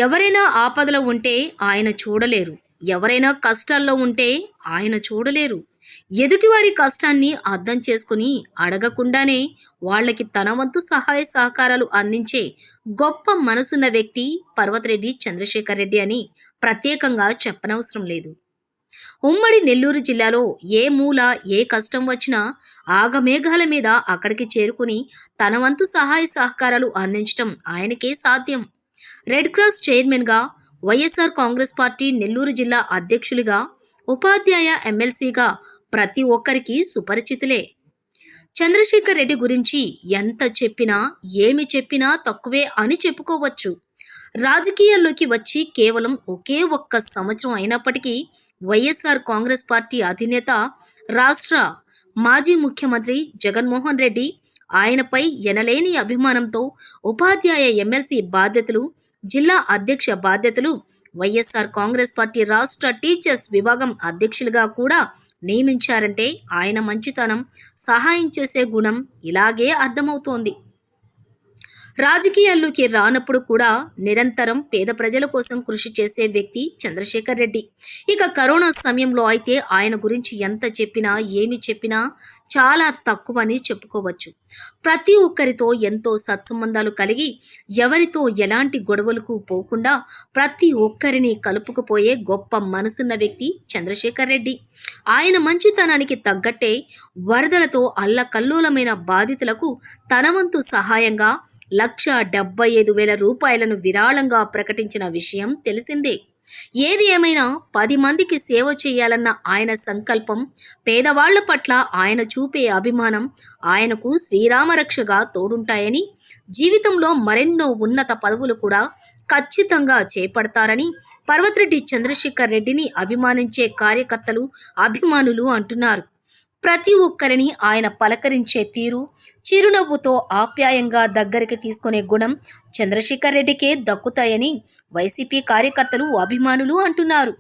ఎవరైనా ఆపదలో ఉంటే ఆయన చూడలేరు. ఎవరైనా కష్టాల్లో ఉంటే ఆయన చూడలేరు. ఎదుటివారి కష్టాన్ని అర్థం చేసుకుని అడగకుండానే వాళ్ళకి తన వంతు సహాయ సహకారాలు అందించే గొప్ప మనసున్న వ్యక్తి పర్వతిరెడ్డి చంద్రశేఖర్ రెడ్డి అని ప్రత్యేకంగా చెప్పనవసరం లేదు. ఉమ్మడి నెల్లూరు జిల్లాలో ఏ మూల ఏ కష్టం వచ్చినా ఆగమేఘాల మీద అక్కడికి చేరుకుని తన వంతు సహాయ సహకారాలు అందించటం ఆయనకే సాధ్యం. రెడ్ క్రాస్ చైర్మన్గా, వైఎస్ఆర్ కాంగ్రెస్ పార్టీ నెల్లూరు జిల్లా అధ్యక్షులుగా, ఉపాధ్యాయ ఎమ్మెల్సీగా ప్రతి ఒక్కరికి సుపరిచితులే. చంద్రశేఖర్ రెడ్డి గురించి ఎంత చెప్పినా ఏమి చెప్పినా తక్కువే అని చెప్పుకోవచ్చు. రాజకీయాల్లోకి వచ్చి కేవలం ఒకే ఒక్క సంవత్సరం అయినప్పటికీ వైఎస్ఆర్ కాంగ్రెస్ పార్టీ అధినేత, రాష్ట్ర మాజీ ముఖ్యమంత్రి జగన్మోహన్ రెడ్డి ఆయనపై ఎనలేని అభిమానంతో ఉపాధ్యాయ ఎమ్మెల్సీ బాధ్యతలు, జిల్లా అధ్యక్ష బాధ్యతలు, వైఎస్ఆర్ కాంగ్రెస్ పార్టీ రాష్ట్ర టీచర్స్ విభాగం అధ్యక్షులుగా కూడా నియమించారంటే ఆయన మంచితనం, సహాయం చేసే గుణం ఇలాగే అర్థమవుతోంది. రాజకీయాల్లోకి రానప్పుడు కూడా నిరంతరం పేద ప్రజల కోసం కృషి చేసే వ్యక్తి చంద్రశేఖర్ రెడ్డి. ఇక కరోనా సమయంలో అయితే ఆయన గురించి ఎంత చెప్పినా ఏమి చెప్పినా చాలా తక్కువని చెప్పుకోవచ్చు. ప్రతి ఒక్కరితో ఎంతో సత్సంబంధాలు కలిగి, ఎవరితో ఎలాంటి గొడవలకు పోకుండా ప్రతి ఒక్కరిని కలుపుకుపోయే గొప్ప మనసున్న వ్యక్తి చంద్రశేఖర్ రెడ్డి. ఆయన మంచితనానికి తగ్గట్టే వరదలతో అల్లకల్లోలమైన బాధితులకు తన వంతు సహాయంగా 1,75,000 రూపాయలను విరాళంగా ప్రకటించిన విషయం తెలిసిందే. ఏది ఏమైనా 10 మందికి సేవ చేయాలన్న ఆయన సంకల్పం, పేదవాళ్ల పట్ల ఆయన చూపే అభిమానం ఆయనకు శ్రీరామరక్షగా తోడుంటాయని, జీవితంలో మరెన్నో ఉన్నత పదవులు కూడా ఖచ్చితంగా చేపడతారని పర్వతిరెడ్డి చంద్రశేఖర్ రెడ్డిని అభిమానించే కార్యకర్తలు, అభిమానులు అంటున్నారు. ప్రతి ఒక్కరిని ఆయన పలకరించే తీరు, చిరునవ్వుతో ఆప్యాయంగా దగ్గరికి తీసుకునే గుణం చంద్రశేఖర్ రెడ్డికే దక్కుతాయని వైసీపీ కార్యకర్తలు, అభిమానులు అంటున్నారు.